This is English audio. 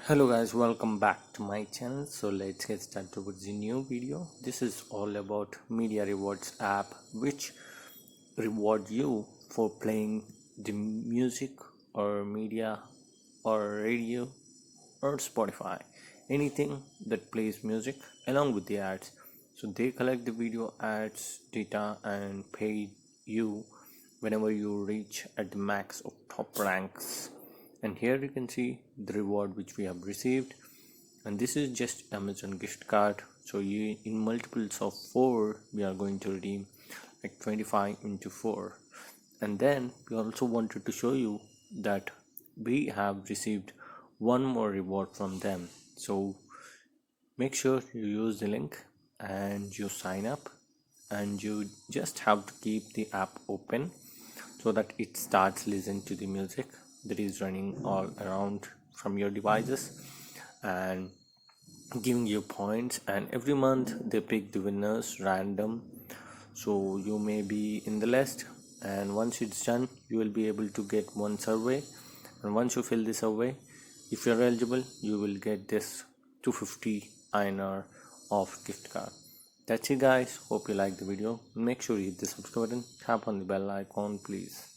Hello guys, welcome back to my channel. So let's get started with the new video. This is all about media rewards app which reward you for playing the music or media or radio or Spotify, anything that plays music along with the ads. So they collect the video ads data and pay you whenever you reach at the max of top ranks. And here you can see the reward which we have received, and this is just Amazon gift card. So you in multiples of 4 we are going to redeem like 25 into 4. And then we also wanted to show you that we have received one more reward from them. So make sure you use the link and you sign up, and you just have to keep the app open so that it starts listening to the music that is running all around from your devices and giving you points. And every month they pick the winners random, so you may be in the list, and once it's done you will be able to get one survey, and once you fill the survey, if you're eligible, you will get this 250 INR of gift card. That's it guys, hope you like the video. Make sure you hit the subscribe button, tap on the bell icon please.